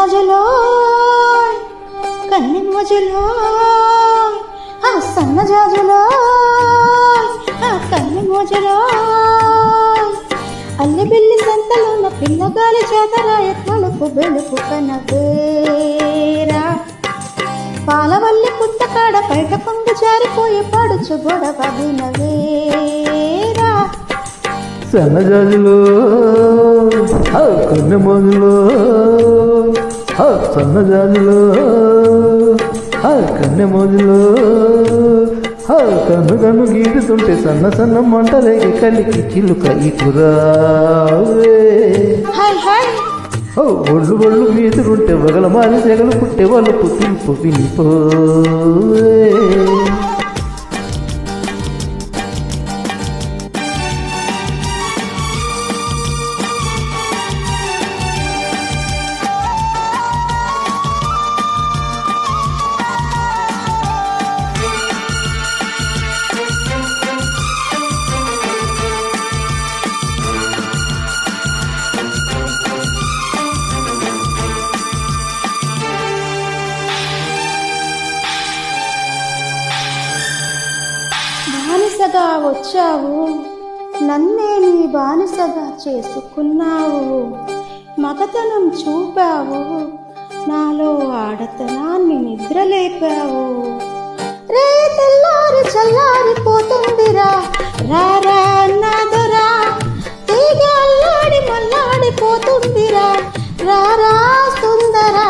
జాజులో కన్నె మోజులో సన్న జాజులో కన్నె మోజులో అల్లి బిల్లి సంతలోన పిల్లగాలి చేతరాయ తలుపు బెలుపు కనవేరా పాలవల్లి పుట్టకాడ బయట కొంగు జారిపోయి పడుచు గొడవ వినవేరా సన్నజాజులో కన్నె మోజులో సన్నజాజులో కన్నె మోజులో కన్ను కన్ను గీరుతుంటే సన్న సన్న మంటలేకి కలికి చిలుక ఇకురావే ఒళ్ళు ఒళ్ళు మీదురుంటే వగల మారి సెగలు పుట్టే వాళ్ళు పుట్టింపు వినిపోవే బానిసగా వచ్చావు నన్నే నీ బానిసగా చేసుకున్నావు మగతనం చూపావు నాలో ఆడతనాన్ని నిద్రలేపావు రే తెల్లారి చల్లారిపోతుందిరా రారా నాదరా తీగ అల్లాడి మల్లాడిపోతుందిరా రారా సుందరా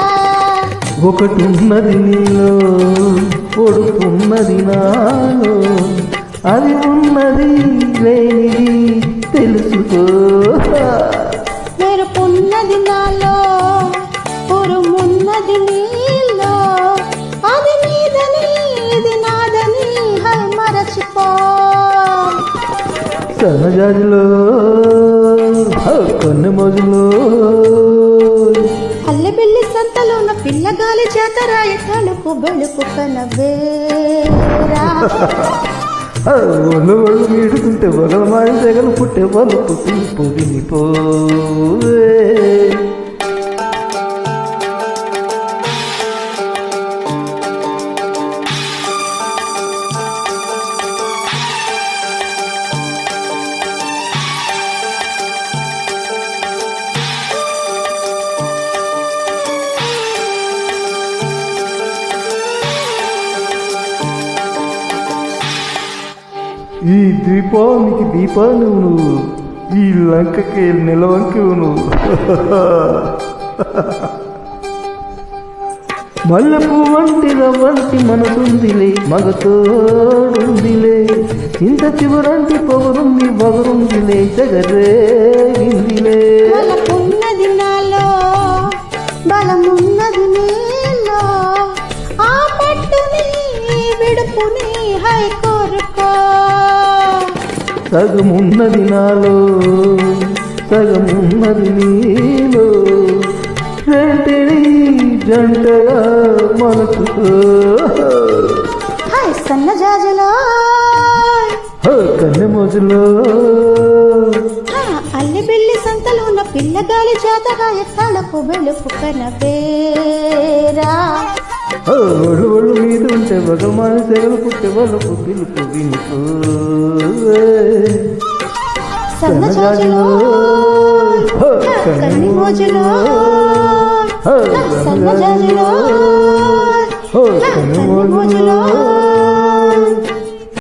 ఒకటున్నది నీలో పొడుపున్నది నాలో అది ఉన్నది లేనిది తెలుసుకో మెరుపున్నది నాలో పొరుమున్నది నీలో అది నీదని ఇది నాదని హై మరచిపో సన్నజాజులో కన్నె మోజులో అల్లి బిల్లి సంతలోన పిల్లగాలి చేతరాయ తలుపు బెలుపు కనవేరా ఒళ్ళు ఒళ్ళు మీడుతుంటే వగల మారి సెగలు పుట్టే వాళ్ళు పుట్టింపు వినిపోవే ఈ ద్వీపానికి దీపాన్ని నువ్వు ఈ లంకకి నిలవంకి నువ్వు మల్లెపు వంటి రవ్వంటి మనసుందిలే మగతోడుందిలే ఇంత చివరంటి పొగరుంది బగరుందిలే జగరేగిందిలే బలమున్నది నాలో బలమున్నది నీలో ఆ పట్టుని విడుపుని హై కోరుకో సగమున్నది నాలో సగమున్నది నీలో రెంటిని జంటగా మనసుతో హై సన్నజాజులో కన్నె మోజులో అల్లి బిల్లి సంతలో ఉన్న పిల్లగాలి చేతగాయ తలుపు బెలుపు కనవేరా ఒళ్ళు ఒళ్ళు మీద ఉంటే భగవాన్ సెగలు పుట్టే వాళ్ళు పిలుపు వినుకో సన్నజాజులో కన్నె మోజులో సన్నజాజులో కన్నె మోజులో